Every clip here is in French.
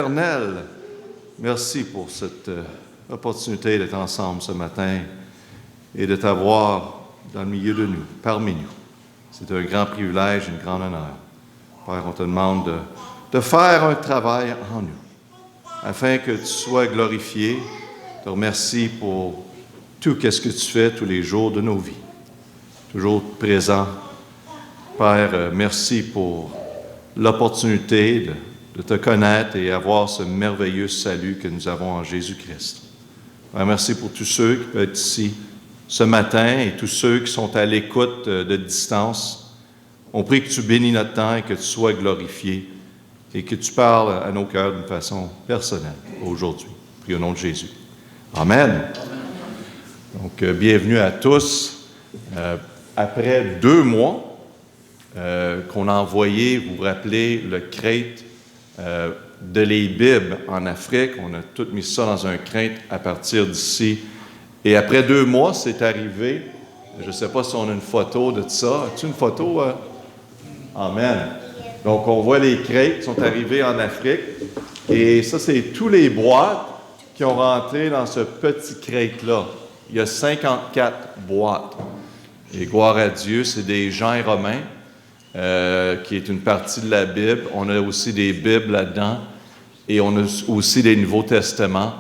Éternel, merci pour cette opportunité d'être ensemble ce matin et de t'avoir dans le milieu de nous, parmi nous. C'est un grand privilège et un grand honneur. Père, on te demande de faire un travail en nous, afin que tu sois glorifié. Je te remercie pour tout ce que tu fais tous les jours de nos vies. Toujours présent. Père, merci pour l'opportunité de te connaître et avoir ce merveilleux salut que nous avons en Jésus-Christ. Père, merci pour tous ceux qui peuvent être ici ce matin et tous ceux qui sont à l'écoute de distance. On prie que tu bénis notre temps et que tu sois glorifié et que tu parles à nos cœurs d'une façon personnelle aujourd'hui. Prie au nom de Jésus. Amen. Donc, bienvenue à tous. Après 2 mois qu'on a envoyé, vous vous rappelez, le crate de les Bibles en Afrique. On a tout mis ça dans un crate à partir d'ici. Et après 2 mois, c'est arrivé. Je ne sais pas si on a une photo de ça. As-tu une photo? Amen. Donc, on voit les crates qui sont arrivés en Afrique. Et ça, c'est tous les boîtes qui ont rentré dans ce petit crate-là. Il y a 54 boîtes. Et gloire à Dieu, c'est des gens romains. Qui est une partie de la Bible. On a aussi des Bibles là-dedans et on a aussi des Nouveaux Testaments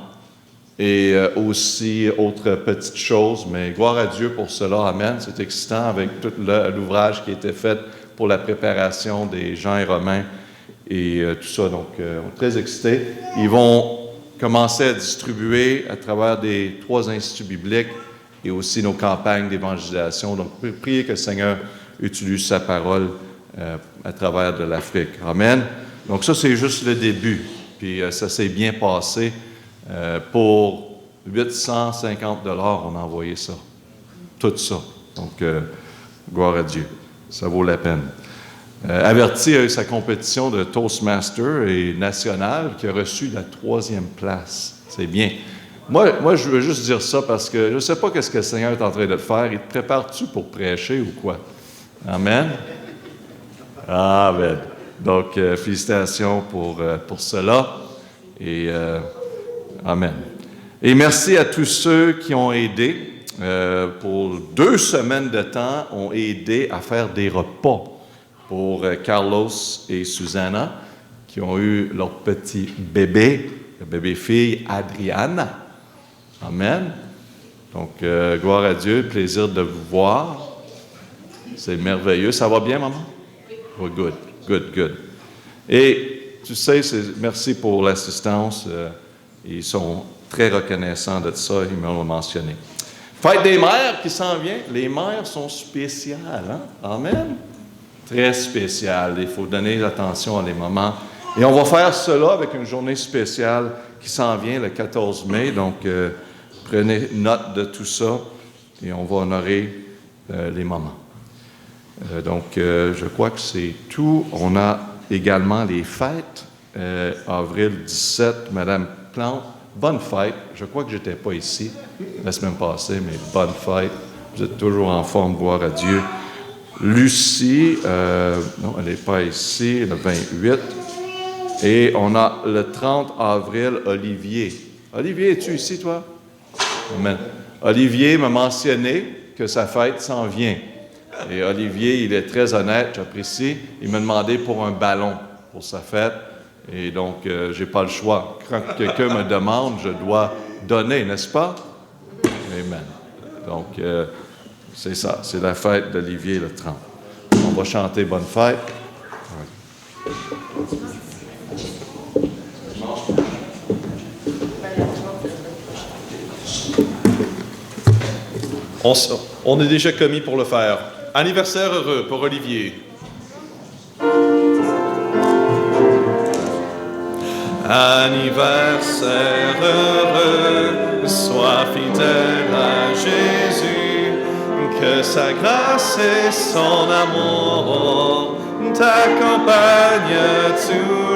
et aussi autres petites choses, mais gloire à Dieu pour cela. Amen. C'est excitant avec tout l'ouvrage qui a été fait pour la préparation des gens romains et tout ça. Donc, on est très excités. Ils vont commencer à distribuer à travers des 3 instituts bibliques et aussi nos campagnes d'évangélisation. Donc, priez que le Seigneur utilise sa parole à travers de l'Afrique. Amen. Donc ça, c'est juste le début. Puis ça s'est bien passé. Pour 850 $, on a envoyé ça. Tout ça. Donc, gloire à Dieu. Ça vaut la peine. Averti a eu sa compétition de Toastmaster et nationale qui a reçu la 3e place. C'est bien. Moi, je veux juste dire ça parce que je ne sais pas ce que le Seigneur est en train de faire. Il te prépare-tu pour prêcher ou quoi? Amen. Amen. Donc, félicitations pour cela. Et amen. Et merci à tous ceux qui ont aidé. Pour 2 semaines de temps, ont aidé à faire des repas pour Carlos et Susanna, qui ont eu leur petit bébé, le bébé-fille Adriana. Amen. Donc, gloire à Dieu, plaisir de vous voir. C'est merveilleux. Ça va bien, maman? Oh, good, good, good. Et tu sais, merci pour l'assistance. Ils sont très reconnaissants de ça. Ils m'ont mentionné. Fête des mères qui s'en vient. Les mères sont spéciales, hein? Amen. Très spéciales. Il faut donner l'attention à les mamans. Et on va faire cela avec une journée spéciale qui s'en vient le 14 mai. Donc, prenez note de tout ça et on va honorer les mamans. Donc, je crois que c'est tout. On a également les fêtes. Avril 17, Madame Plante, bonne fête. Je crois que je n'étais pas ici la semaine passée, mais bonne fête. Vous êtes toujours en forme, gloire à Dieu. Lucie, non, elle n'est pas ici, le 28. Et on a le 30 avril, Olivier. Olivier, es-tu ici, toi? Amen. Olivier m'a mentionné que sa fête s'en vient. Et Olivier, il est très honnête, j'apprécie. Il m'a demandé pour un ballon pour sa fête. Et donc, je n'ai pas le choix. Quand quelqu'un me demande, je dois donner, n'est-ce pas? Amen. Donc, c'est ça. C'est la fête d'Olivier le 30. On va chanter Bonne fête. On est déjà commis pour le faire. Anniversaire heureux pour Olivier. Anniversaire heureux, sois fidèle à Jésus, que sa grâce et son amour t'accompagnent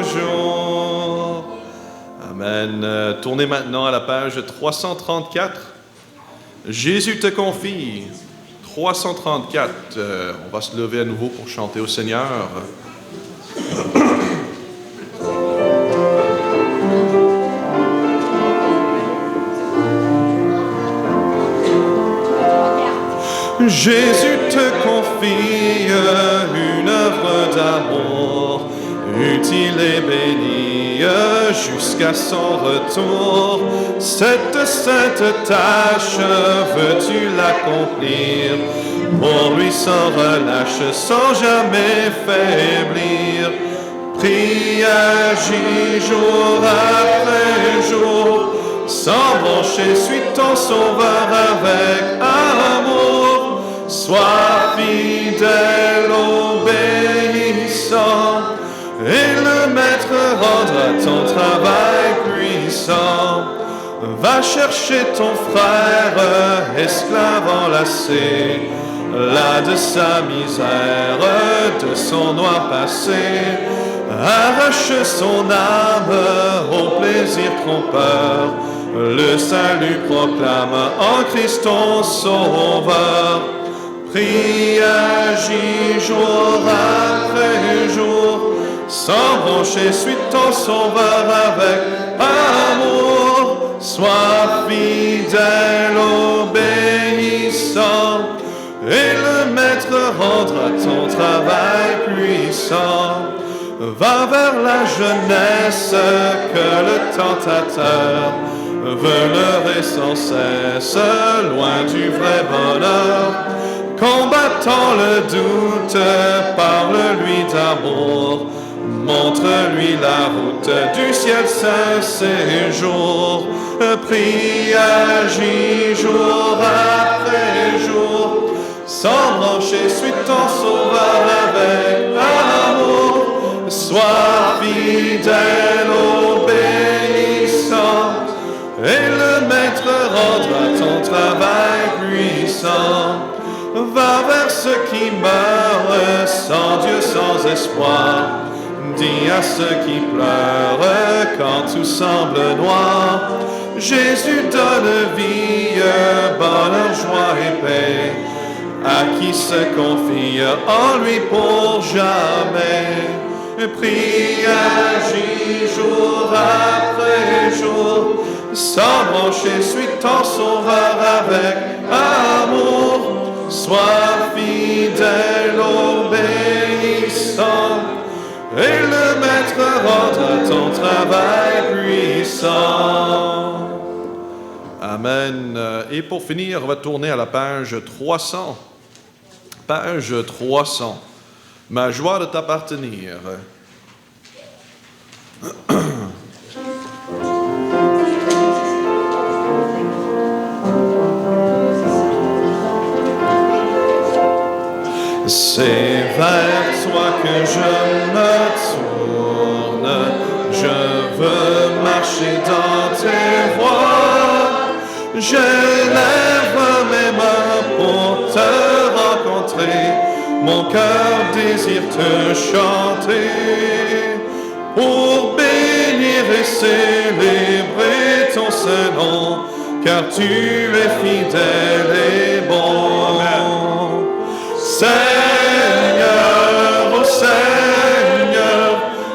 toujours. Amen. Tournez maintenant à la page 334. Jésus te confie. 334. On va se lever à nouveau pour chanter au Seigneur. Jésus te confie une œuvre d'amour, utile et bénie jusqu'à son retour. Cette sainte tâche, veux-tu l'accomplir? Pour lui sans relâche, sans jamais faiblir. Prie, agis jour après jour, sans broncher, suis ton sauveur avec amour. Sois fidèle, obéissant, et le maître rendra ton travail puissant. Va chercher ton frère, esclave enlacé, là de sa misère, de son noir passé. Arrache son âme au plaisir trompeur, le salut proclame en Christ ton sauveur. Prie, agis jour après jour, sans broncher, suis ton sauveur avec amour. Sois fidèle, obéissant, et le maître rendra ton travail puissant. Va vers la jeunesse que le tentateur veut leurrer sans cesse, loin du vrai bonheur. Combattant le doute, parle-lui d'amour, montre-lui la route du ciel saint séjour. Prie, agis jour après jour, sans broncher, suis ton sauveur avec amour. Sois fidèle, obéissant, et le maître rendra ton travail puissant. Va vers ceux qui meurent, sans Dieu, sans espoir. Dis à ceux qui pleurent quand tout semble noir. Jésus donne vie, bonheur, joie et paix à qui se confie en lui pour jamais. Prie, agis jour après jour, sans broncher, suis ton sauveur avec amour. Sois fidèle, obéissant, et le maître rendra ton travail puissant. Amen. Et pour finir, on va tourner à la page 300. Page 300. Ma joie de t'appartenir. C'est vers toi que je me tourne, je veux marcher dans tes voies. J'élève mes mains pour te rencontrer, mon cœur désire te chanter, pour bénir et célébrer ton saint nom, car tu es fidèle et bon. Seigneur, oh Seigneur,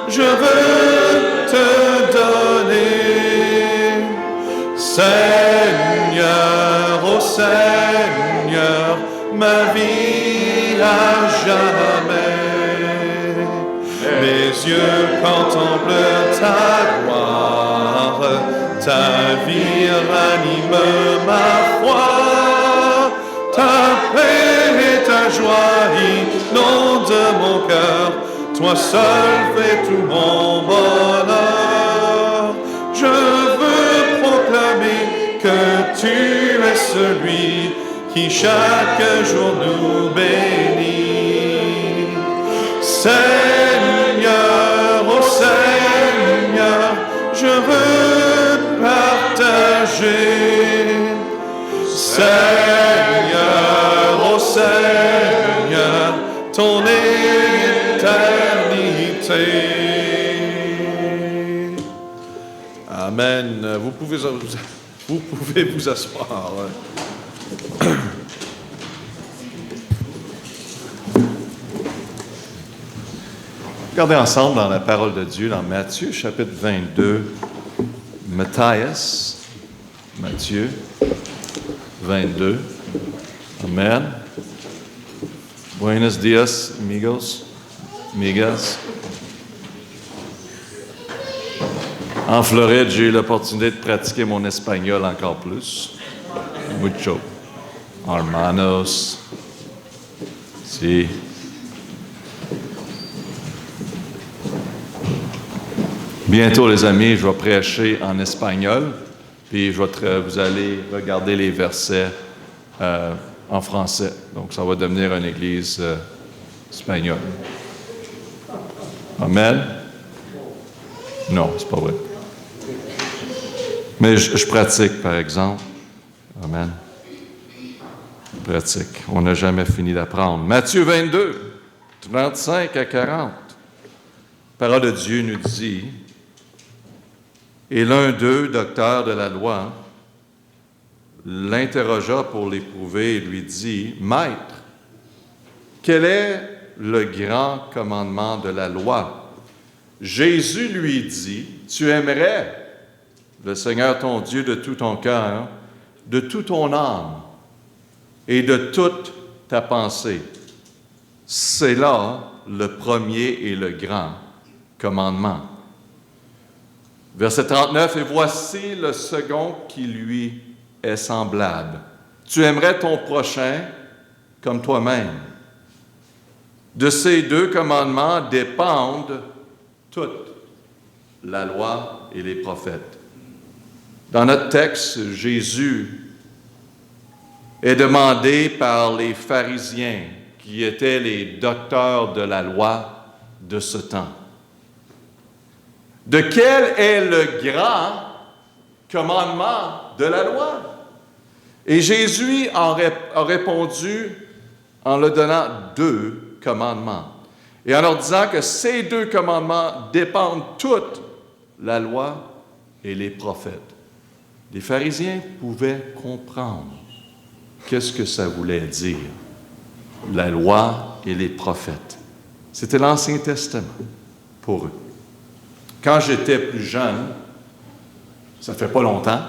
je veux te donner. Seigneur, oh Seigneur, ma vie à jamais. Mes yeux contemplent ta gloire, ta vie ranime ma foi, ta paix et ta joie inondent mon cœur, toi seul fais tout mon bonheur. Je veux proclamer que tu es celui qui chaque jour nous bénit. Seigneur, oh Seigneur, je veux partager. Seigneur, oh Seigneur, ton éternité. Amen. Vous pouvez vous asseoir. Regardez ensemble dans la parole de Dieu, dans Matthieu, chapitre 22. Matthieu 22. Amen. Buenos dias, amigos, amigas. En Floride, j'ai eu l'opportunité de pratiquer mon espagnol encore plus. Mucho. Hermanos. Si. Bientôt, les amis, je vais prêcher en espagnol, puis vous allez regarder les versets en français. Donc, ça va devenir une église espagnole. Amen? Non, c'est pas vrai. Mais je pratique, par exemple. Amen. Je pratique. On n'a jamais fini d'apprendre. Matthieu 22, 35 à 40. La parole de Dieu nous dit, « Et l'un d'eux, docteur de la loi, l'interrogea pour l'éprouver et lui dit, « Maître, quel est le grand commandement de la loi? » Jésus lui dit, « Tu aimerais le Seigneur ton Dieu de tout ton cœur, de toute ton âme et de toute ta pensée. C'est là le premier et le grand commandement. » Verset 39, « Et voici le second qui lui est semblable. Tu aimerais ton prochain comme toi-même. De ces deux commandements dépendent toute la loi et les prophètes. » Dans notre texte, Jésus est demandé par les pharisiens, qui étaient les docteurs de la loi de ce temps. De quel est le grand commandement de la loi? Et Jésus a répondu en leur donnant deux commandements. Et en leur disant que ces deux commandements dépendent toute la loi et les prophètes. Les pharisiens pouvaient comprendre qu'est-ce que ça voulait dire, la loi et les prophètes. C'était l'Ancien Testament pour eux. Quand j'étais plus jeune, ça fait pas longtemps,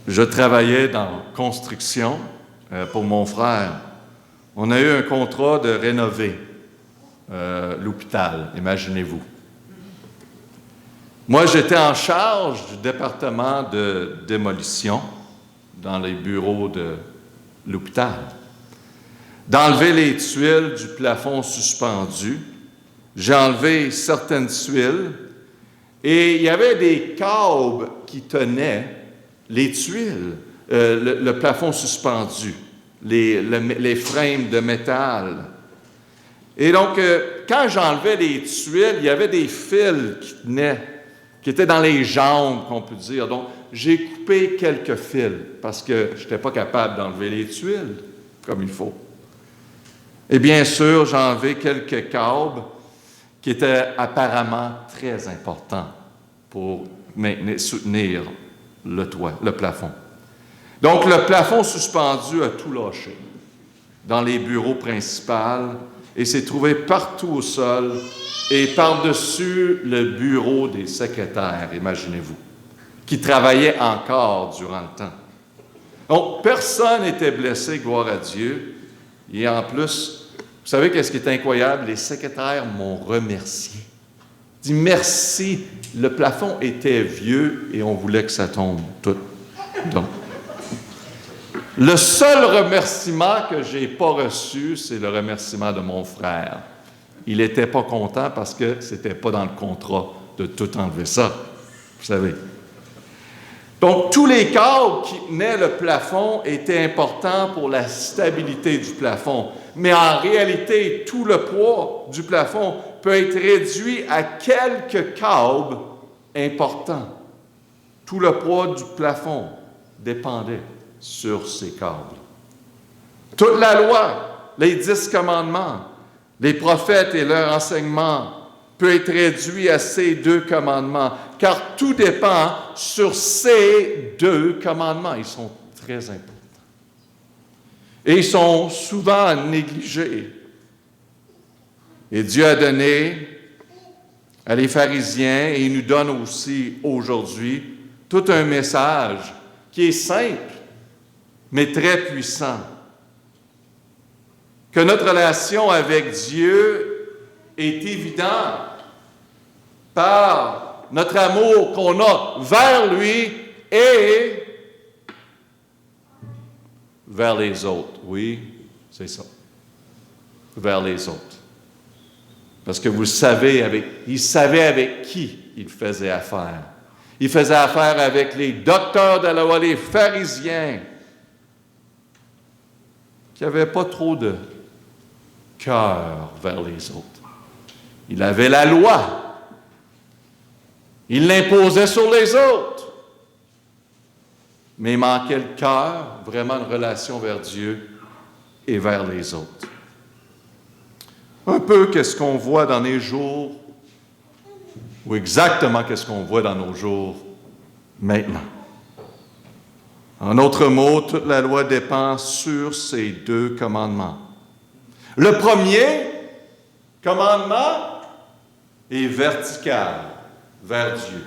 je travaillais dans construction pour mon frère. On a eu un contrat de rénover l'hôpital, imaginez-vous. Moi, j'étais en charge du département de démolition dans les bureaux de l'hôpital, d'enlever les tuiles du plafond suspendu. J'ai enlevé certaines tuiles et il y avait des câbles qui tenaient les tuiles, le plafond suspendu, les frames de métal. Et donc, quand j'enlevais les tuiles, il y avait des fils qui tenaient, qui étaient dans les jambes, qu'on peut dire. Donc, j'ai coupé quelques fils parce que je n'étais pas capable d'enlever les tuiles comme il faut. Et bien sûr, j'ai enlevé quelques câbles qui étaient apparemment très importants pour soutenir le toit, le plafond. Donc, le plafond suspendu a tout lâché dans les bureaux principaux et s'est trouvé partout au sol et par-dessus le bureau des secrétaires, imaginez-vous, qui travaillaient encore durant le temps. Donc, personne n'était blessé, gloire à Dieu. Et en plus, vous savez qu'est-ce qui est incroyable? Les secrétaires m'ont remercié. Dit merci, le plafond était vieux et on voulait que ça tombe tout. Donc, le seul remerciement que je n'ai pas reçu, c'est le remerciement de mon frère. Il n'était pas content parce que ce n'était pas dans le contrat de tout enlever ça, vous savez. Donc, tous les câbles qui tenaient le plafond étaient importants pour la stabilité du plafond. Mais en réalité, tout le poids du plafond peut être réduit à quelques câbles importants. Tout le poids du plafond dépendait sur ces câbles. Toute la loi, les 10 commandements, les prophètes et leur enseignement peut être réduit à ces deux commandements, car tout dépend sur ces deux commandements. Ils sont très importants. Et ils sont souvent négligés. Et Dieu a donné à les pharisiens, et il nous donne aussi aujourd'hui, tout un message qui est simple, mais très puissant. que notre relation avec Dieu est évidente par notre amour qu'on a vers lui et vers les autres. Oui, c'est ça. Vers les autres. Parce que vous savez, il savait avec qui il faisait affaire. Il faisait affaire avec les docteurs de la loi, les pharisiens, qui n'avaient pas trop de cœur vers les autres. Il avait la loi. Il l'imposait sur les autres. Mais il manquait le cœur, vraiment une relation vers Dieu et vers les autres. Un peu qu'est-ce qu'on voit dans les jours, ou exactement qu'est-ce qu'on voit dans nos jours maintenant. En d'autres mots, toute la loi dépend sur ces deux commandements. Le premier commandement est vertical, vers Dieu.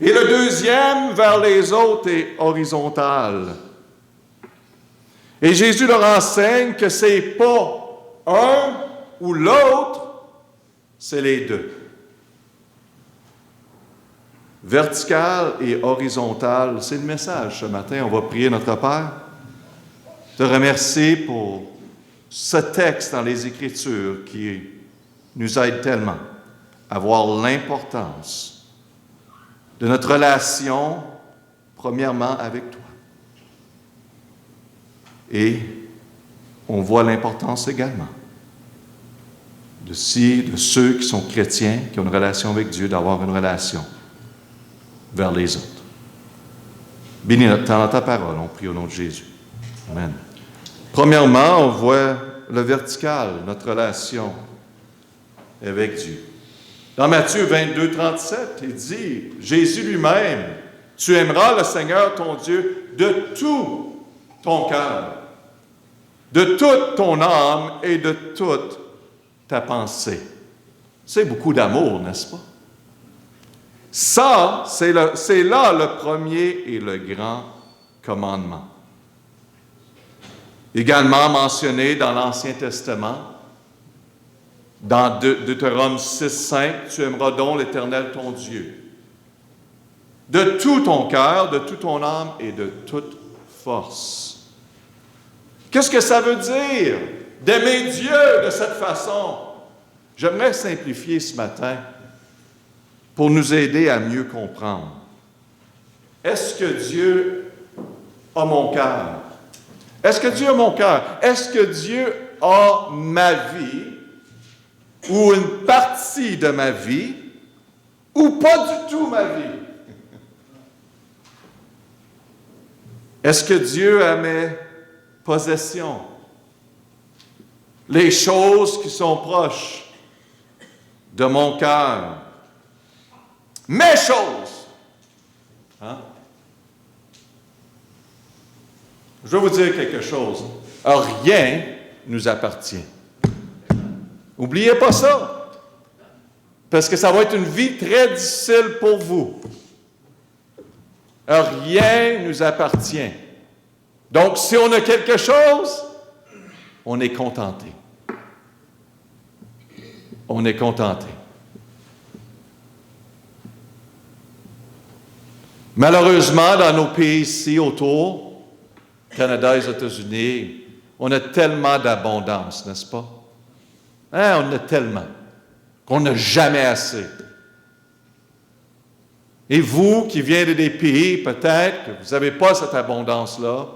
Et le deuxième, vers les autres, est horizontal. Et Jésus leur enseigne que ce n'est pas un ou l'autre, c'est les deux. Vertical et horizontal, c'est le message ce matin. On va prier notre Père. Te remercier pour ce texte dans les Écritures qui nous aide tellement à voir l'importance de notre relation, premièrement, avec toi. Et on voit l'importance également de ceux qui sont chrétiens, qui ont une relation avec Dieu, d'avoir une relation vers les autres. Bénis notre temps dans ta parole, on prie au nom de Jésus. Amen. Premièrement, on voit le vertical, notre relation avec Dieu. Dans Matthieu 22, 37, il dit, Jésus lui-même, tu aimeras le Seigneur ton Dieu de tout ton cœur, de toute ton âme et de toute ta pensée. C'est beaucoup d'amour, n'est-ce pas? Ça, c'est là le premier et le grand commandement. Également mentionné dans l'Ancien Testament, dans Deutéronome 6, 5, tu aimeras donc l'Éternel ton Dieu, de tout ton cœur, de toute ton âme et de toute force. Qu'est-ce que ça veut dire d'aimer Dieu de cette façon? J'aimerais simplifier ce matin pour nous aider à mieux comprendre. Est-ce que Dieu a mon cœur? Est-ce que Dieu a mon cœur? Est-ce que Dieu a ma vie ou une partie de ma vie ou pas du tout ma vie? Est-ce que Dieu a mes possessions? Les choses qui sont proches de mon cœur? Mes choses! Hein? Je vais vous dire quelque chose. Rien nous appartient. N'oubliez pas ça. Parce que ça va être une vie très difficile pour vous. Rien nous appartient. Donc, si on a quelque chose, on est contenté. On est contenté. Malheureusement, dans nos pays ici autour, Canada et les États-Unis, on a tellement d'abondance, n'est-ce pas? Hein, on a tellement qu'on n'a jamais assez. Et vous qui venez des pays, peut-être que vous n'avez pas cette abondance-là,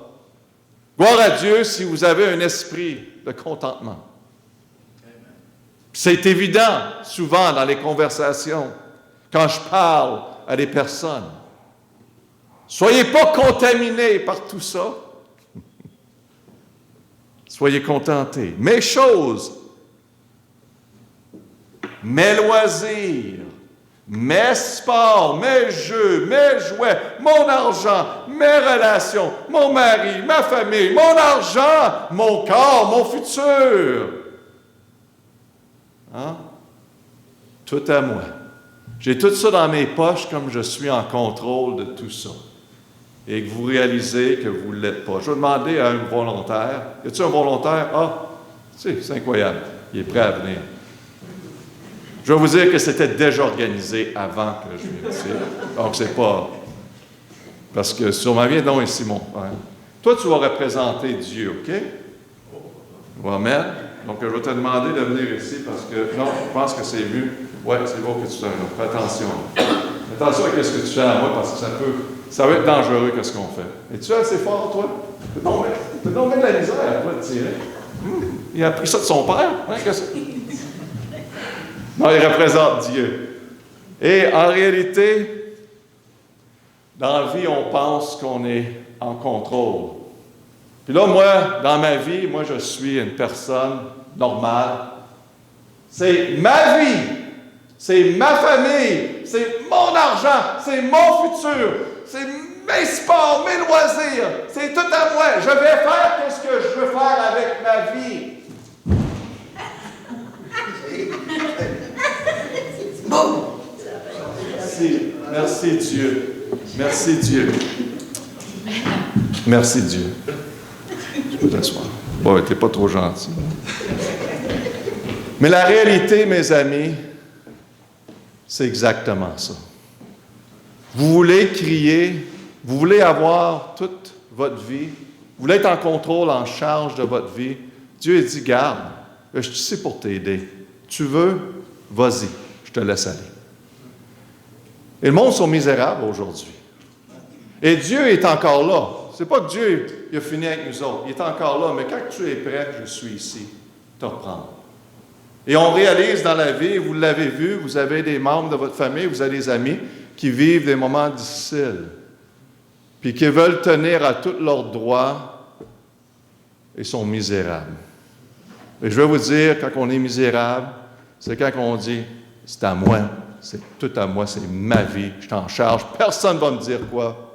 gloire à Dieu si vous avez un esprit de contentement. C'est évident souvent dans les conversations, quand je parle à des personnes. Soyez pas contaminés par tout ça. Soyez contentés. Mes choses, mes loisirs, mes sports, mes jeux, mes jouets, mon argent, mes relations, mon mari, ma famille, mon argent, mon corps, mon futur. Hein? Tout à moi. J'ai tout ça dans mes poches comme je suis en contrôle de tout ça. Et que vous réalisez que vous ne l'êtes pas. Je vais demander à un volontaire. Y a-t-il un volontaire? Ah, C'est incroyable. Il est prêt à venir. Je vais vous dire que c'était déjà organisé avant que je vienne ici. Donc, c'est pas... Parce que sur ma vie, non, et Simon. Ouais. Toi, tu vas représenter Dieu, OK? Amen. Donc, je vais te demander de venir ici parce que, non, je pense que c'est mieux. Oui, c'est bon que tu t'en vas. Fais attention. Attention à ce que tu fais à moi parce que ça va être dangereux, qu'est-ce qu'on fait. Es-tu assez fort, toi? Tu as donc de la misère à toi de tirer. Il a appris ça de son père. Hein, non, il représente Dieu. Et en réalité, dans la vie, on pense qu'on est en contrôle. Puis là, moi, dans ma vie, moi, je suis une personne normale. C'est ma vie, c'est ma famille, c'est mon argent, c'est mon futur, c'est mes sports, mes loisirs, c'est tout à moi. Je vais faire ce que je veux faire avec ma vie. Merci Dieu. Merci Dieu. Merci Dieu. Je peux t'asseoir. Bon, t'es pas trop gentil. Mais la réalité, mes amis, c'est exactement ça. Vous voulez crier, vous voulez avoir toute votre vie, vous voulez être en contrôle, en charge de votre vie. Dieu dit, garde, je suis ici pour t'aider. Tu veux, vas-y, je te laisse aller. Et le monde sont misérables aujourd'hui. Et Dieu est encore là. C'est pas que Dieu il a fini avec nous autres. Il est encore là, mais quand tu es prêt, je suis ici, te reprendre. Et on réalise dans la vie, vous l'avez vu, vous avez des membres de votre famille, vous avez des amis qui vivent des moments difficiles, puis qui veulent tenir à tous leurs droits et sont misérables. Et je vais vous dire, quand on est misérable, c'est quand on dit, c'est à moi, c'est tout à moi, c'est ma vie, je t'en charge, personne ne va me dire quoi.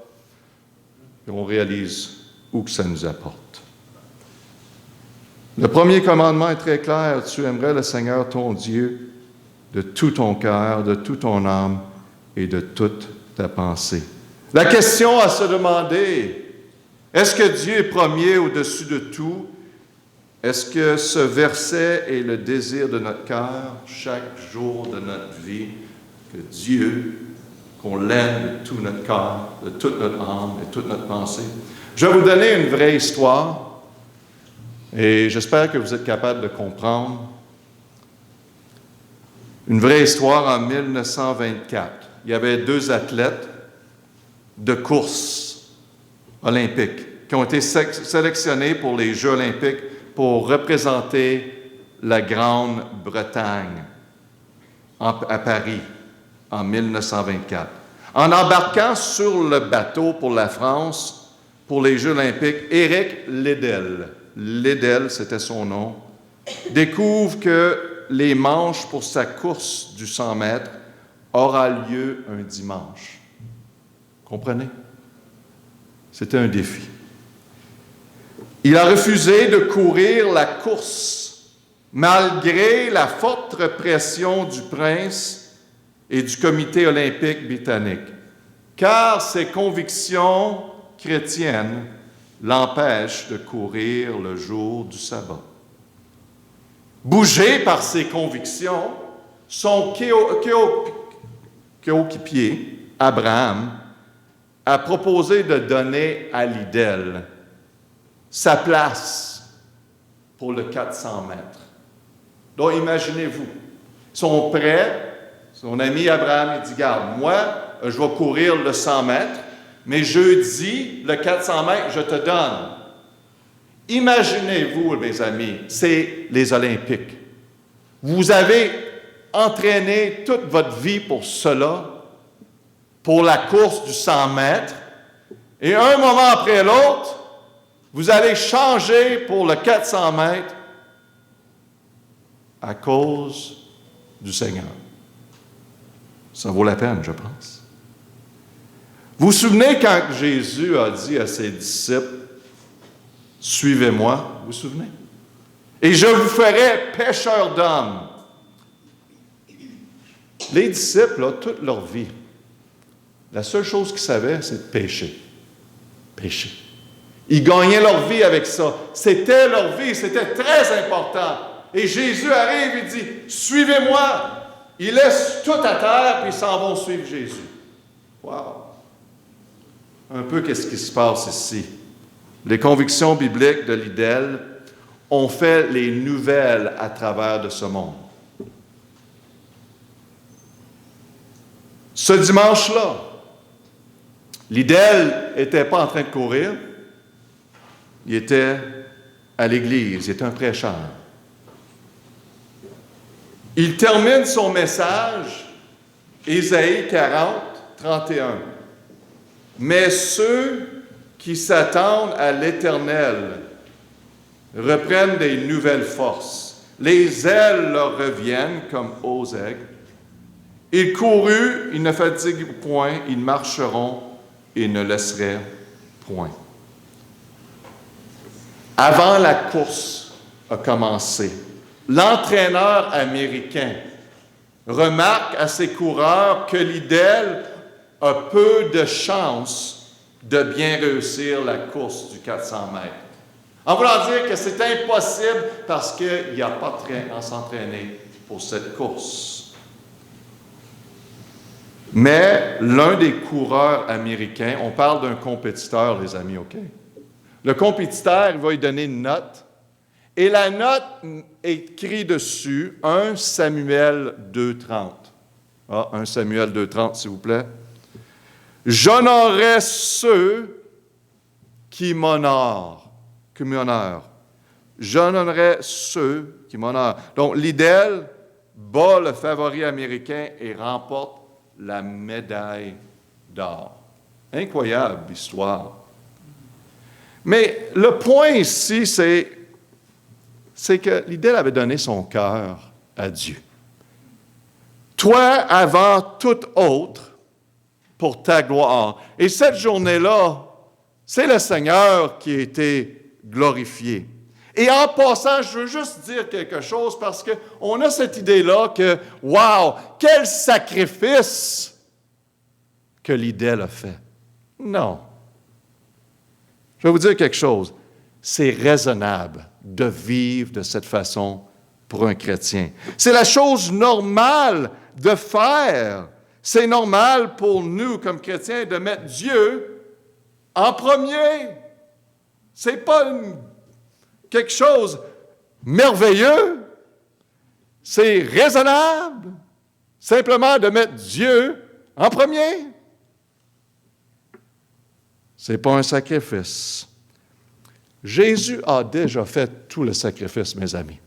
Et on réalise où que ça nous apporte. Le premier commandement est très clair, tu aimerais le Seigneur ton Dieu de tout ton cœur, de toute ton âme et de toute ta pensée. La question à se demander, est-ce que Dieu est premier au-dessus de tout? Est-ce que ce verset est le désir de notre cœur chaque jour de notre vie, que Dieu, qu'on l'aime de tout notre cœur, de toute notre âme et de toute notre pensée? Je vais vous donner une vraie histoire. Et j'espère que vous êtes capable de comprendre. Une vraie histoire en 1924. Il y avait 2 athlètes de course olympiques qui ont été sélectionnés pour les Jeux olympiques pour représenter la Grande-Bretagne à Paris en 1924. En embarquant sur le bateau pour la France, pour les Jeux olympiques, Éric Liddell, c'était son nom, découvre que les manches pour sa course du 100 mètres aura lieu un dimanche. Comprenez? C'était un défi. Il a refusé de courir la course, malgré la forte pression du prince et du comité olympique britannique, car ses convictions chrétiennes l'empêche de courir le jour du sabbat. Bougé par ses convictions, son coéquipier, Abraham, a proposé de donner à Liddell sa place pour le 400 mètres. Donc, imaginez-vous, ils sont prêts, son ami Abraham, il dit, garde, moi, je vais courir le 100 mètres, mais jeudi, le 400 mètres, je te donne. Imaginez-vous, mes amis, c'est les Olympiques. Vous avez entraîné toute votre vie pour cela, pour la course du 100 mètres, et un moment après l'autre, vous allez changer pour le 400 mètres à cause du Seigneur. Ça vaut la peine, je pense. Vous vous souvenez quand Jésus a dit à ses disciples, « Suivez-moi », vous vous souvenez? « Et je vous ferai pécheurs d'hommes. » Les disciples, là, toute leur vie, la seule chose qu'ils savaient, c'est de pécher. Pécher. Ils gagnaient leur vie avec ça. C'était leur vie, c'était très important. Et Jésus arrive et dit, « Suivez-moi ». Ils laissent tout à terre et ils s'en vont suivre Jésus. Wow! Un peu qu'est-ce qui se passe ici. Les convictions bibliques de Liddell ont fait les nouvelles à travers de ce monde. Ce dimanche-là, Liddell n'était pas en train de courir. Il était à l'église, il était un prêcheur. Il termine son message, Ésaïe 40, 31. Mais ceux qui s'attendent à l'Éternel reprennent des nouvelles forces. Les ailes leur reviennent comme aux aigles. Ils coururent, ils ne fatiguent point, ils marcheront et ne laisseraient point. Avant la course a commencé, l'entraîneur américain remarque à ses coureurs que Liddell a peu de chances de bien réussir la course du 400 mètres. En voulant dire que c'est impossible parce qu'il n'y a pas à s'entraîner pour cette course. Mais l'un des coureurs américains, on parle d'un compétiteur, les amis, OK? Le compétiteur, il va lui donner une note. Et la note est écrite dessus, 1 Samuel 2,30. Ah, 1 Samuel 2,30, s'il vous plaît. J'honorerai ceux qui m'honorent. J'honorerai ceux qui m'honorent. Donc, Liddell bat le favori américain et remporte la médaille d'or. Incroyable histoire. Mais le point ici, c'est que Liddell avait donné son cœur à Dieu. Toi, avant tout autre, pour ta gloire. Et cette journée-là, c'est le Seigneur qui a été glorifié. Et en passant, je veux juste dire quelque chose parce qu'on a cette idée-là que, wow, quel sacrifice que Liddell a fait. Non. Je vais vous dire quelque chose. C'est raisonnable de vivre de cette façon pour un chrétien. C'est la chose normale de faire. C'est normal pour nous, comme chrétiens, de mettre Dieu en premier. Ce n'est pas quelque chose merveilleux. C'est raisonnable, simplement de mettre Dieu en premier. Ce n'est pas un sacrifice. Jésus a déjà fait tout le sacrifice, mes amis.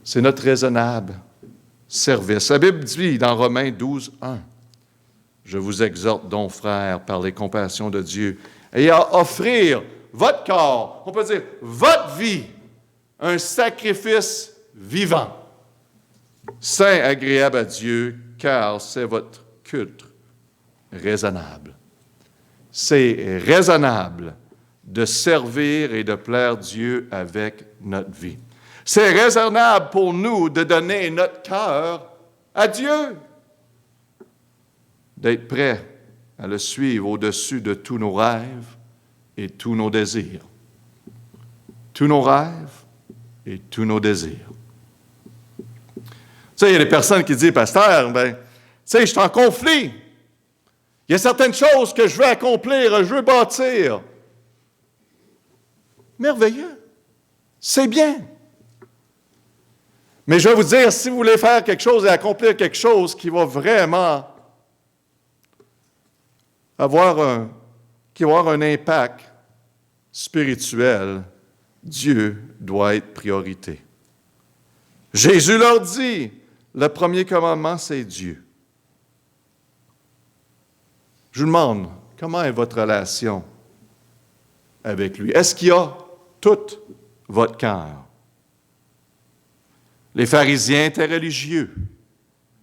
C'est notre raisonnable service. La Bible dit dans Romains 12, 1, « Je vous exhorte donc, frères, par les compassions de Dieu, et à offrir votre corps, on peut dire votre vie, un sacrifice vivant, saint, agréable à Dieu, car c'est votre culte raisonnable. » C'est raisonnable de servir et de plaire Dieu avec notre vie. C'est raisonnable pour nous de donner notre cœur à Dieu, d'être prêt à le suivre au-dessus de tous nos rêves et tous nos désirs. Tous nos rêves et tous nos désirs. Tu sais, il y a des personnes qui disent, « Pasteur, tu sais, je suis en conflit. Il y a certaines choses que je veux accomplir, je veux bâtir. » Merveilleux. C'est bien. Mais je vais vous dire, si vous voulez faire quelque chose et accomplir quelque chose qui va vraiment avoir un impact spirituel, Dieu doit être priorité. Jésus leur dit, le premier commandement, c'est Dieu. Je vous demande, comment est votre relation avec lui? Est-ce qu'il y a tout votre cœur? Les pharisiens étaient religieux.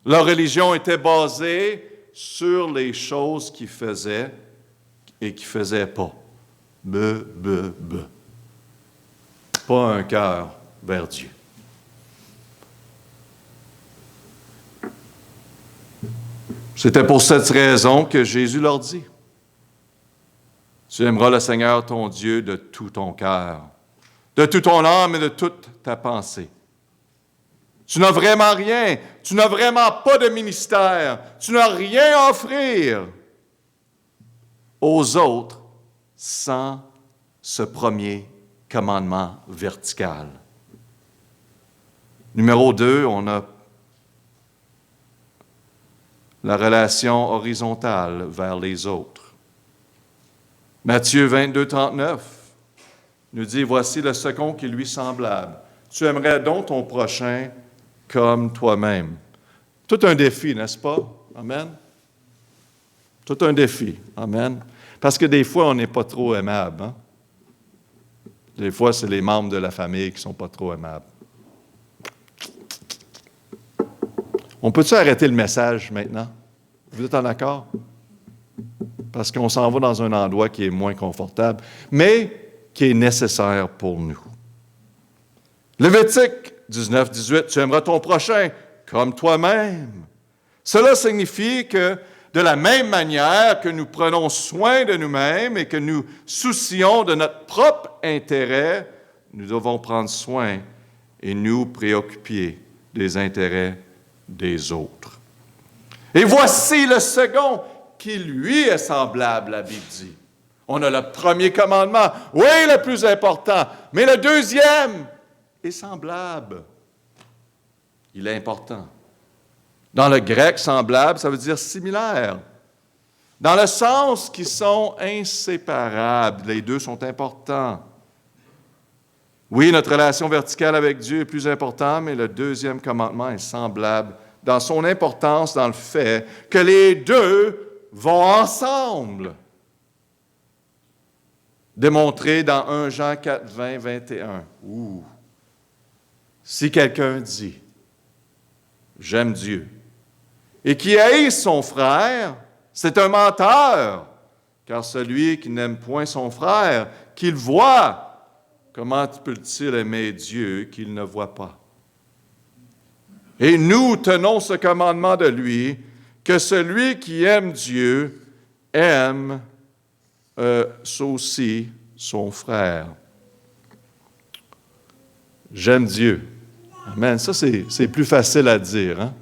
Leur religion était basée sur les choses qu'ils faisaient et qu'ils ne faisaient pas. Pas un cœur vers Dieu. C'était pour cette raison que Jésus leur dit, Tu aimeras le Seigneur ton Dieu de tout ton cœur, de toute ton âme et de toute ta pensée. Tu n'as vraiment rien, tu n'as vraiment pas de ministère, tu n'as rien à offrir aux autres sans ce premier commandement vertical. Numéro 2, on a la relation horizontale vers les autres. Matthieu 22, 39 nous dit, « Voici le second qui lui semblable. Tu aimerais donc ton prochain comme toi-même. » Tout un défi, n'est-ce pas? Amen. Tout un défi. Amen. Parce que des fois, on n'est pas trop aimable. Hein? Des fois, c'est les membres de la famille qui ne sont pas trop aimables. On peut-tu arrêter le message maintenant? Vous êtes en accord? Parce qu'on s'en va dans un endroit qui est moins confortable, mais qui est nécessaire pour nous. Lévitique 19, 18, « Tu aimeras ton prochain comme toi-même. » Cela signifie que de la même manière que nous prenons soin de nous-mêmes et que nous soucions de notre propre intérêt, nous devons prendre soin et nous préoccuper des intérêts des autres. Et voici le second qui, lui, est semblable, la Bible dit. On a le premier commandement, oui, le plus important, mais le deuxième est semblable. Il est important. Dans le grec, semblable, ça veut dire similaire. Dans le sens qu'ils sont inséparables, les deux sont importants. Oui, notre relation verticale avec Dieu est plus importante, mais le deuxième commandement est semblable dans son importance, dans le fait que les deux vont ensemble. Démontré dans 1 Jean 4, 20, 21. Si quelqu'un dit « J'aime Dieu » et qui haït son frère, c'est un menteur, car celui qui n'aime point son frère, qu'il voit, comment peut-il aimer Dieu qu'il ne voit pas? Et nous tenons ce commandement de lui, que celui qui aime Dieu aime aussi son frère. J'aime Dieu. Amen. Ça, c'est plus facile à dire. Hein?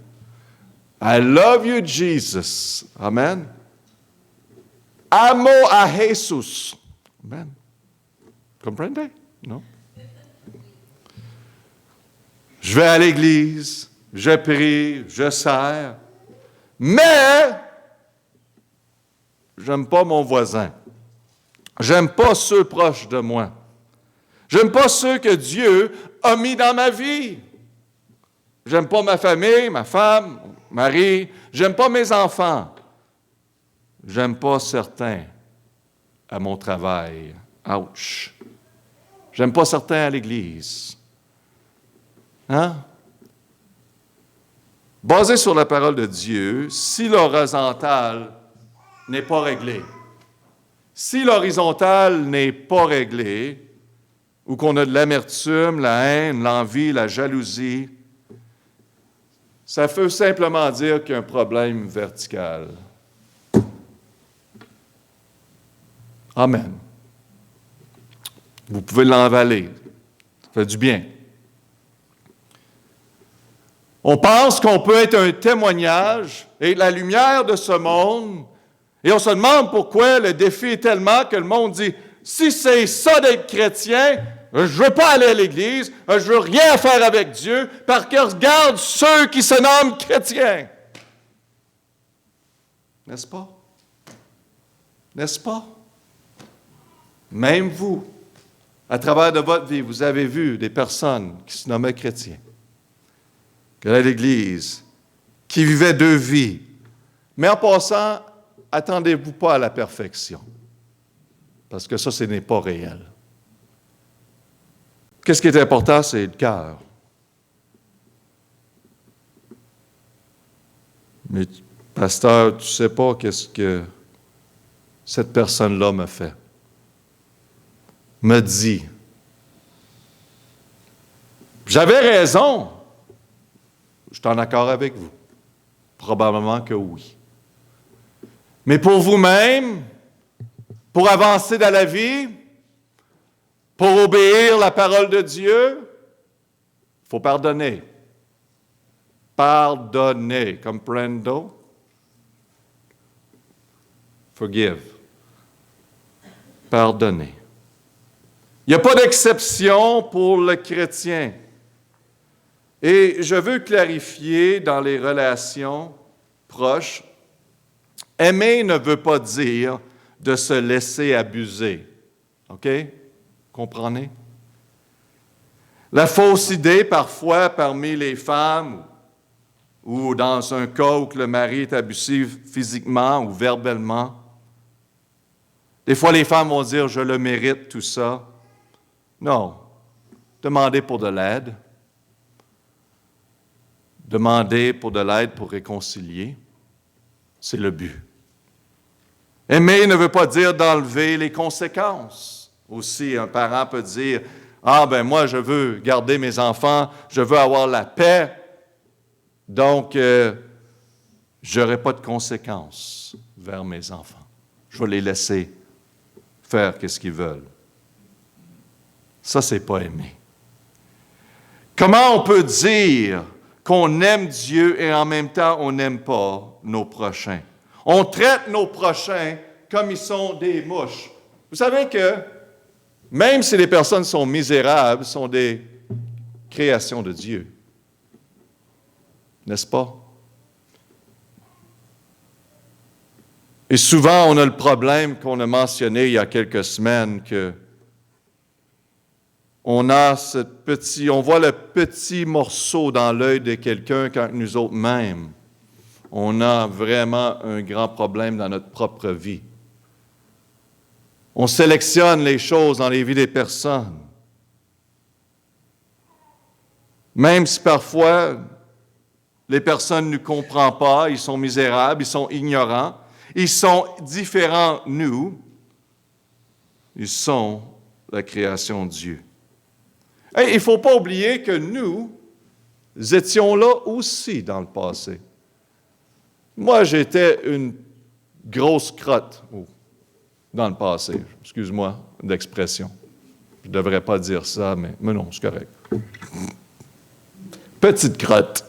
I love you, Jesus. Amen. Amo a Jesus. Amen. Comprenez? Non? Je vais à l'église, je prie, je sers, mais j'aime pas mon voisin. J'aime pas ceux proches de moi. J'aime pas ceux que Dieu a mis dans ma vie. J'aime pas ma famille, ma femme, mon mari. J'aime pas mes enfants. J'aime pas certains à mon travail. Ouch. J'aime pas certains à l'église. Hein? Basé sur la parole de Dieu, si l'horizontal n'est pas réglé, si l'horizontal n'est pas réglé, ou qu'on a de l'amertume, la haine, l'envie, la jalousie, ça veut simplement dire qu'il y a un problème vertical. Amen. Vous pouvez l'envaler. Ça fait du bien. On pense qu'on peut être un témoignage et la lumière de ce monde, et on se demande pourquoi le défi est tellement que le monde dit « Si c'est ça d'être chrétien, je ne veux pas aller à l'Église, je ne veux rien faire avec Dieu, parce que regarde ceux qui se nomment chrétiens. » N'est-ce pas? N'est-ce pas? Même vous, à travers de votre vie, vous avez vu des personnes qui se nommaient chrétiens, qui allaient à l'Église, qui vivaient deux vies. Mais en passant, attendez-vous pas à la perfection, parce que ça, ce n'est pas réel. Qu'est-ce qui est important, c'est le cœur. Mais, pasteur, tu ne sais pas qu'est-ce que cette personne-là me fait. Me dit. J'avais raison. Je suis en accord avec vous. Probablement que oui. Mais pour vous-même, pour avancer dans la vie, pour obéir la parole de Dieu, il faut pardonner. Pardonner, comprendo? Forgive. Pardonner. Il n'y a pas d'exception pour le chrétien. Et je veux clarifier dans les relations proches, aimer ne veut pas dire de se laisser abuser. OK? Comprenez? La fausse idée, parfois, parmi les femmes, ou dans un cas où le mari est abusif physiquement ou verbalement, des fois les femmes vont dire « je le mérite, tout ça ». Non. Demandez pour de l'aide. Demandez pour de l'aide pour réconcilier. C'est le but. Aimer ne veut pas dire d'enlever les conséquences. Aussi, un parent peut dire « Ah, ben moi, je veux garder mes enfants, je veux avoir la paix, donc je n'aurai pas de conséquences vers mes enfants. Je vais les laisser faire ce qu'ils veulent. » Ça, c'est pas aimer. Comment on peut dire qu'on aime Dieu et en même temps on n'aime pas nos prochains? On traite nos prochains comme ils sont des mouches. Vous savez que même si les personnes sont misérables, sont des créations de Dieu. N'est-ce pas? Et souvent, on a le problème qu'on a mentionné il y a quelques semaines que on voit le petit morceau dans l'œil de quelqu'un quand nous autres mêmes, on a vraiment un grand problème dans notre propre vie. On sélectionne les choses dans les vies des personnes. Même si parfois les personnes ne nous comprennent pas, ils sont misérables, ils sont ignorants, ils sont différents de nous, ils sont la création de Dieu. Et il ne faut pas oublier que nous étions là aussi dans le passé. Moi, j'étais une grosse crotte dans le passé. Excuse-moi d'expression. Je ne devrais pas dire ça, mais non, c'est correct. Petite crotte.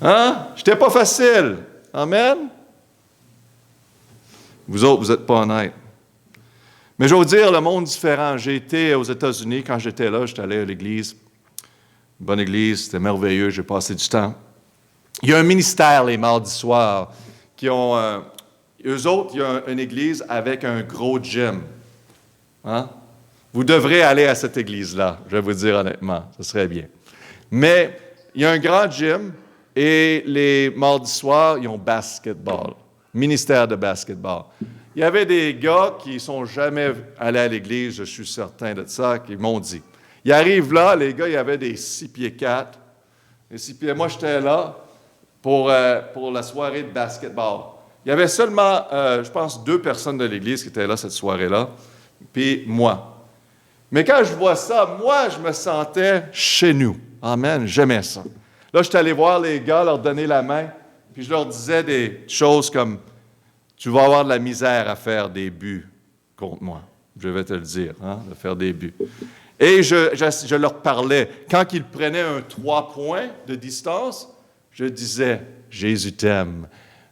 Hein? J'étais pas facile. Amen? Vous autres, vous n'êtes pas honnêtes. Mais je vais vous dire, le monde différent. J'ai été aux États-Unis, quand j'étais là, j'étais allé à l'église. Une bonne église, c'était merveilleux, j'ai passé du temps. Il y a un ministère les mardis soirs qui ont... eux autres, il y a une église avec un gros gym. Hein? Vous devrez aller à cette église-là, je vais vous dire honnêtement, ce serait bien. Mais il y a un grand gym et les mardis soirs, ils ont basketball, ministère de basketball. Il y avait des gars qui ne sont jamais allés à l'église, je suis certain de ça, qui m'ont dit. Ils arrivent là, les gars, il y avait des 6 pieds 4. Les 6 pieds, moi, j'étais là pour la soirée de basketball. Il y avait seulement, je pense, 2 personnes de l'église qui étaient là cette soirée-là, puis moi. Mais quand je vois ça, moi, je me sentais chez nous. Amen, j'aimais ça. Là, je suis allé voir les gars, leur donner la main, puis je leur disais des choses comme « Tu vas avoir de la misère à faire des buts contre moi. » Je vais te le dire, hein, de faire des buts. Et je leur parlais. Quand ils prenaient un 3 points de distance, je disais « Jésus t'aime,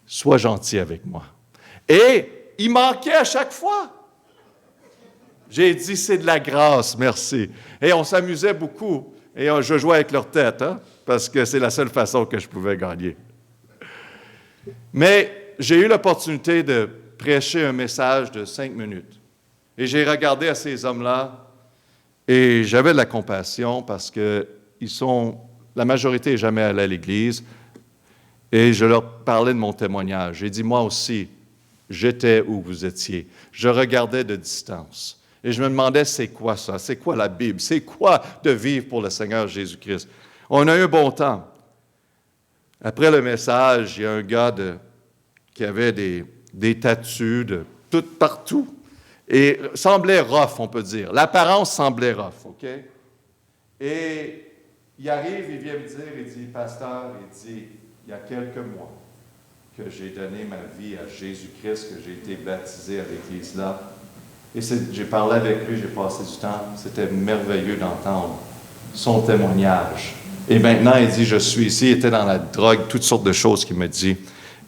sois gentil avec moi. » Et il manquait à chaque fois. J'ai dit « C'est de la grâce, merci. » Et on s'amusait beaucoup. Et je jouais avec leur tête, hein, parce que c'est la seule façon que je pouvais gagner. Mais j'ai eu l'opportunité de prêcher un message de 5 minutes. Et j'ai regardé à ces hommes-là et j'avais de la compassion parce que la majorité n'est jamais allée à l'église. Et je leur parlais de mon témoignage. J'ai dit, moi aussi, j'étais où vous étiez. Je regardais de distance. Et je me demandais, c'est quoi ça? C'est quoi la Bible? C'est quoi de vivre pour le Seigneur Jésus-Christ? On a eu un bon temps. Après le message, il y a un gars qui avait des tatous de tout partout. Et semblait rough, on peut dire. L'apparence semblait rough, OK? Et il arrive, il vient me dire, il dit, pasteur, il dit, il y a quelques mois que j'ai donné ma vie à Jésus-Christ, que j'ai été baptisé à l'Église-là. Et j'ai parlé avec lui, j'ai passé du temps. C'était merveilleux d'entendre son témoignage. Et maintenant, il dit, je suis ici. Il était dans la drogue, toutes sortes de choses qu'il me dit.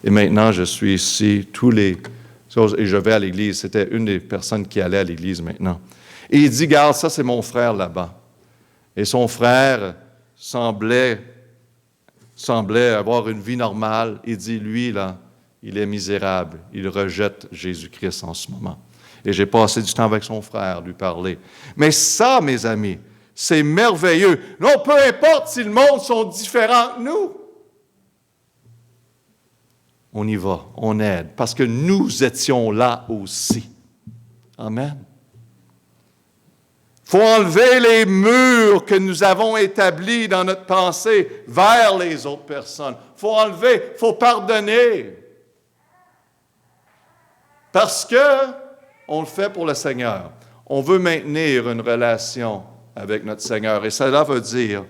Et maintenant, je suis ici, tous les choses, et je vais à l'église. C'était une des personnes qui allait à l'église maintenant. Et il dit, regarde, ça, c'est mon frère là-bas. Et son frère semblait avoir une vie normale. Il dit, lui, là, il est misérable. Il rejette Jésus-Christ en ce moment. Et j'ai passé du temps avec son frère, lui parler. Mais ça, mes amis, c'est merveilleux. Non, peu importe si le monde sont différents que nous. On y va, on aide, parce que nous étions là aussi. Amen. Il faut enlever les murs que nous avons établis dans notre pensée vers les autres personnes. Il faut enlever, il faut pardonner. Parce que on le fait pour le Seigneur. On veut maintenir une relation avec notre Seigneur. Et cela veut dire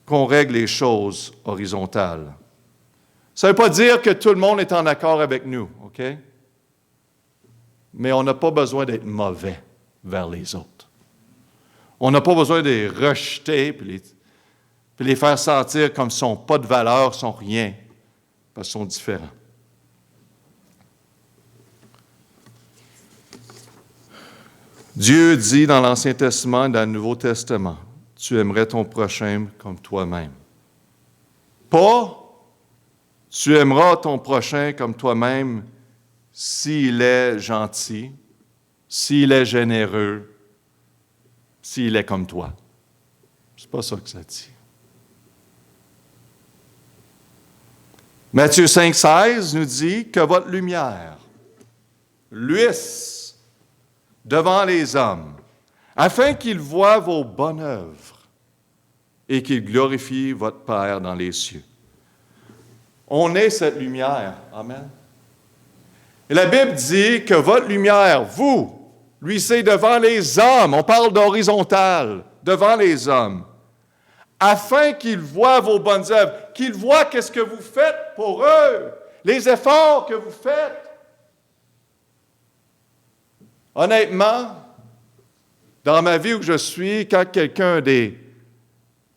qu'on règle les choses horizontales. Ça ne veut pas dire que tout le monde est en accord avec nous, OK? Mais on n'a pas besoin d'être mauvais vers les autres. On n'a pas besoin de les rejeter puis les faire sentir comme s'ils n'ont pas de valeur, sont rien, parce qu'ils sont différents. Dieu dit dans l'Ancien Testament et dans le Nouveau Testament, tu aimerais ton prochain comme toi-même. Pas, tu aimeras ton prochain comme toi-même s'il est gentil, s'il est généreux, s'il est comme toi. C'est pas ça que ça dit. Matthieu 5,16 nous dit que votre lumière luise devant les hommes, afin qu'ils voient vos bonnes œuvres et qu'ils glorifient votre Père dans les cieux. On est cette lumière. Amen. Et la Bible dit que votre lumière, vous, luisez devant les hommes. On parle d'horizontal, devant les hommes, afin qu'ils voient vos bonnes œuvres, qu'ils voient qu'est-ce que vous faites pour eux, les efforts que vous faites. Honnêtement, dans ma vie où je suis, quand quelqu'un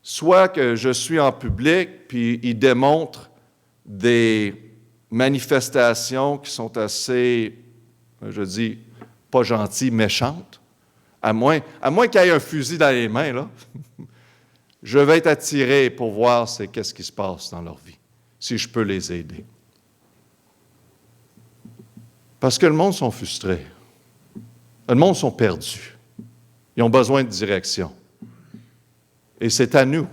soit que je suis en public, puis il démontre des manifestations qui sont assez, je dis, pas gentilles, méchantes, à moins qu'il y ait un fusil dans les mains, là, je vais être attiré pour voir qu'est-ce qui se passe dans leur vie, si je peux les aider. Parce que le monde sont frustrés. Le monde sont perdus. Ils ont besoin de direction. Et c'est à nous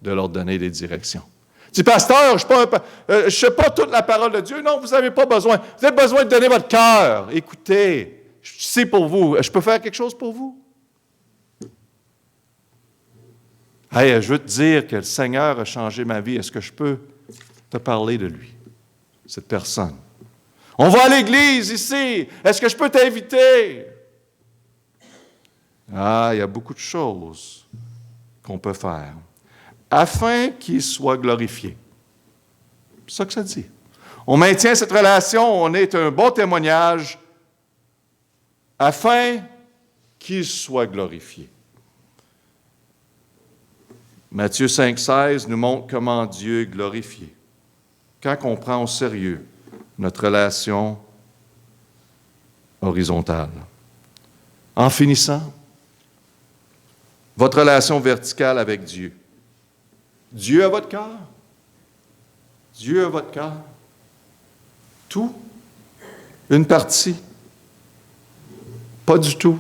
de leur donner des directions. Tu dis, pasteur, je ne sais pas toute la parole de Dieu. Non, vous n'avez pas besoin. Vous avez besoin de donner votre cœur. Écoutez, je suis ici pour vous. Je peux faire quelque chose pour vous? Hey, je veux te dire que le Seigneur a changé ma vie. Est-ce que je peux te parler de lui, cette personne? On va à l'église ici. Est-ce que je peux t'inviter? Ah, il y a beaucoup de choses qu'on peut faire afin qu'il soit glorifié. C'est ça que ça dit. On maintient cette relation, on est un bon témoignage afin qu'il soit glorifié. Matthieu 5,16 nous montre comment Dieu est glorifié. Quand on prend au sérieux notre relation horizontale. En finissant, votre relation verticale avec Dieu. Dieu a votre cœur. Dieu a votre cœur. Tout. Une partie. Pas du tout.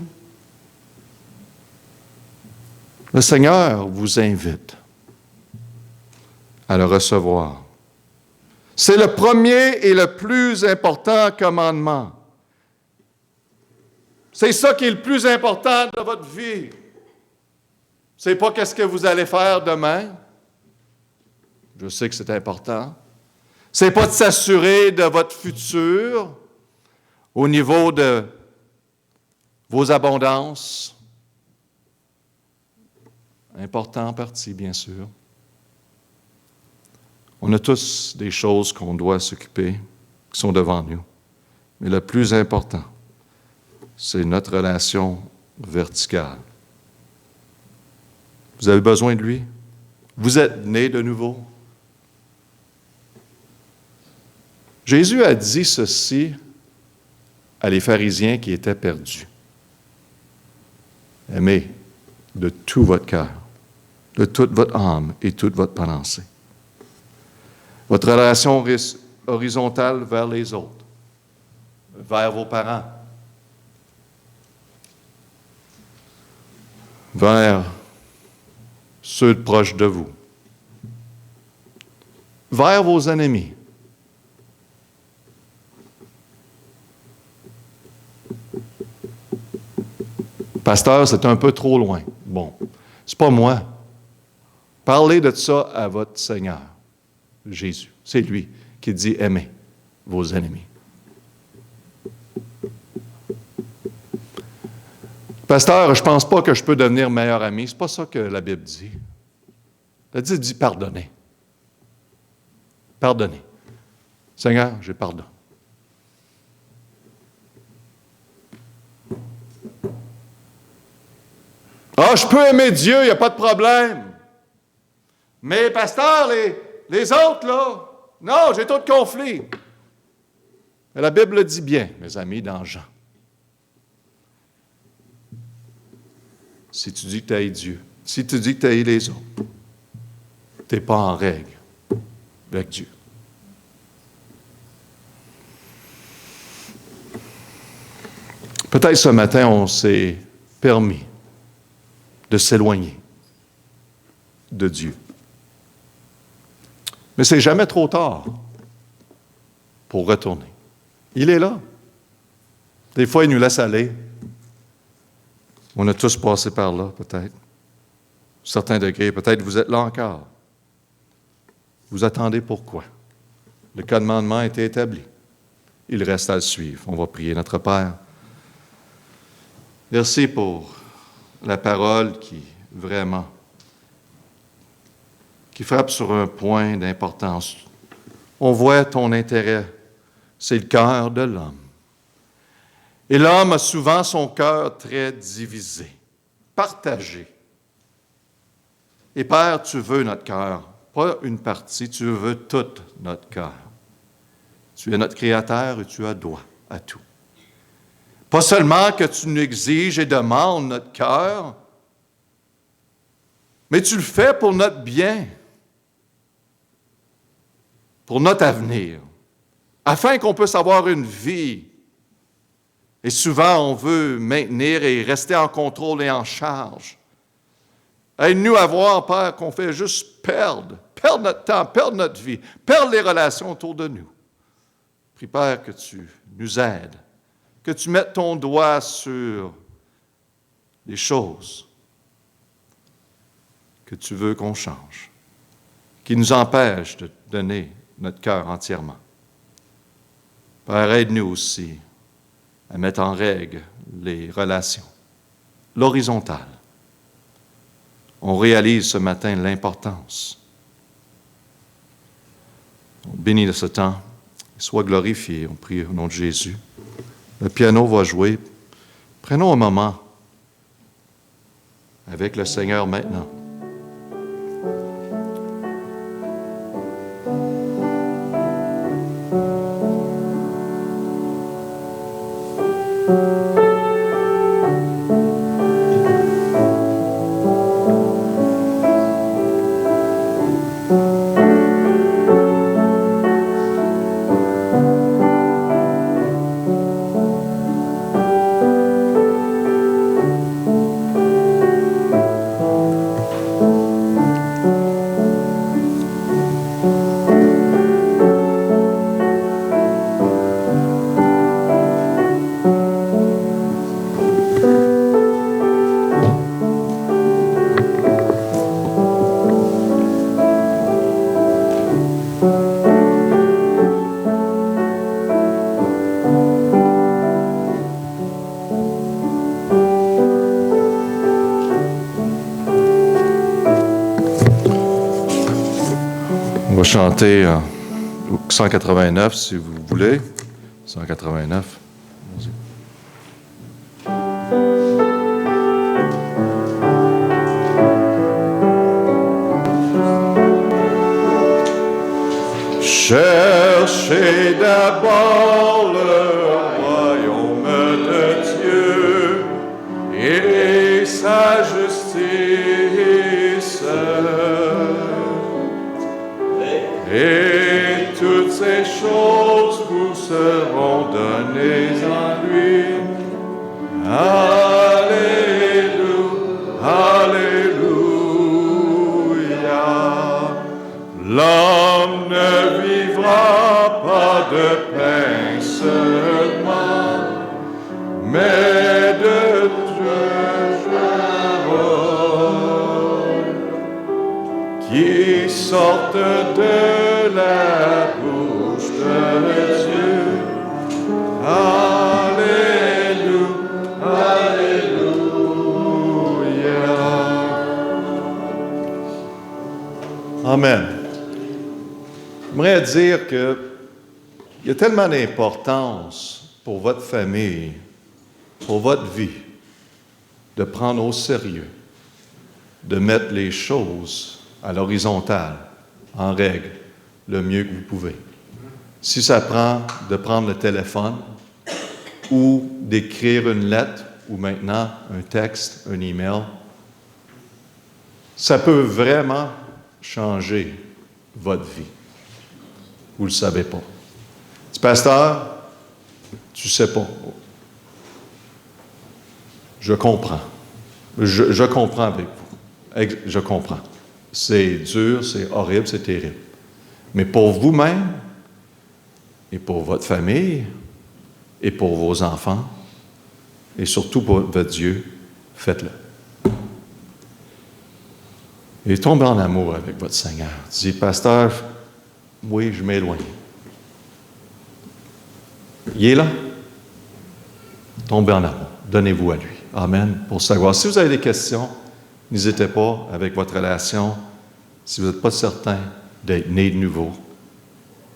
Le Seigneur vous invite à le recevoir. C'est le premier et le plus important commandement. C'est ça qui est le plus important de votre vie. C'est pas qu'est-ce que vous allez faire demain. Je sais que c'est important. C'est pas de s'assurer de votre futur au niveau de vos abondances. Important en partie, bien sûr. On a tous des choses qu'on doit s'occuper, qui sont devant nous. Mais le plus important, c'est notre relation verticale. Vous avez besoin de lui? Vous êtes né de nouveau? Jésus a dit ceci à les pharisiens qui étaient perdus. Aimez de tout votre cœur, de toute votre âme et toute votre pensée. Votre relation horizontale vers les autres, vers vos parents, vers ceux proches de vous, vers vos ennemis. Pasteur, c'est un peu trop loin. Bon, c'est pas moi. Parlez de ça à votre Seigneur, Jésus. C'est lui qui dit « Aimez vos ennemis ». Pasteur, je ne pense pas que je peux devenir meilleur ami. C'est pas ça que la Bible dit. La Bible dit pardonnez. Pardonnez. Seigneur, je pardonne. Ah, je peux aimer Dieu, il n'y a pas de problème. Mais, pasteur, les autres, là, non, j'ai trop de conflits. Mais la Bible le dit bien, mes amis, dans Jean. Si tu dis que tu haïs Dieu, si tu dis que tu haïs les autres, tu n'es pas en règle avec Dieu. Peut-être ce matin, on s'est permis de s'éloigner de Dieu. Mais c'est jamais trop tard pour retourner. Il est là. Des fois, il nous laisse aller. On a tous passé par là, peut-être. À certains degrés, peut-être vous êtes là encore. Vous attendez pourquoi? Le commandement a été établi. Il reste à le suivre. On va prier notre Père. Merci pour la parole qui, vraiment, qui frappe sur un point d'importance. On voit ton intérêt. C'est le cœur de l'homme. Et l'homme a souvent son cœur très divisé, partagé. Et Père, tu veux notre cœur, pas une partie, tu veux tout notre cœur. Tu es notre Créateur et tu as droit à tout. Pas seulement que tu nous exiges et demandes notre cœur, mais tu le fais pour notre bien, pour notre avenir, afin qu'on puisse avoir une vie. Et souvent, on veut maintenir et rester en contrôle et en charge. Aide-nous à voir, Père, qu'on fait juste perdre notre temps, perdre notre vie, perdre les relations autour de nous. Prie, Père, que tu nous aides, que tu mettes ton doigt sur les choses que tu veux qu'on change, qui nous empêchent de donner notre cœur entièrement. Père, aide-nous aussi à mettre en règle les relations, l'horizontale. On réalise ce matin l'importance. On bénit de ce temps. Sois glorifié, on prie au nom de Jésus. Le piano va jouer. Prenons un moment avec le Seigneur maintenant. chanter 189 si vous voulez. 189. Allons-y. Cherchez d'abord le royaume de Dieu et sa justice. Et toutes ces choses vous seront données en lui. Alléluia, Alléluia. L'homme ne vivra pas de pain seulement, mais de toute parole qui sortent de la bouche de Dieu. Alléluia, Alléluia. Amen. J'aimerais dire qu'il y a tellement d'importance pour votre famille, pour votre vie, de prendre au sérieux, de mettre les choses à l'horizontale, en règle, le mieux que vous pouvez. Si ça prend de prendre le téléphone ou d'écrire une lettre ou maintenant un texte, un email, ça peut vraiment changer votre vie. Vous ne le savez pas. Dis, pasteur, tu ne sais pas. Je comprends. Je comprends avec vous. Je comprends. C'est dur, c'est horrible, c'est terrible. Mais pour vous-même, et pour votre famille, et pour vos enfants, et surtout pour votre Dieu, faites-le. Et tombez en amour avec votre Seigneur. Dis, pasteur, oui, je m'éloigne. Il est là. Tombez en amour. Donnez-vous à lui. Amen. Pour savoir. Si vous avez des questions, n'hésitez pas avec votre relation. Si vous n'êtes pas certain d'être né de nouveau,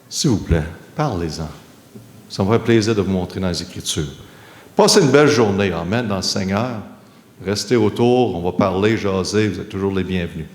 s'il vous plaît, parlez-en. Ça me ferait plaisir de vous montrer dans les Écritures. Passez une belle journée. Amen. Dans le Seigneur. Restez autour. On va parler, jaser. Vous êtes toujours les bienvenus.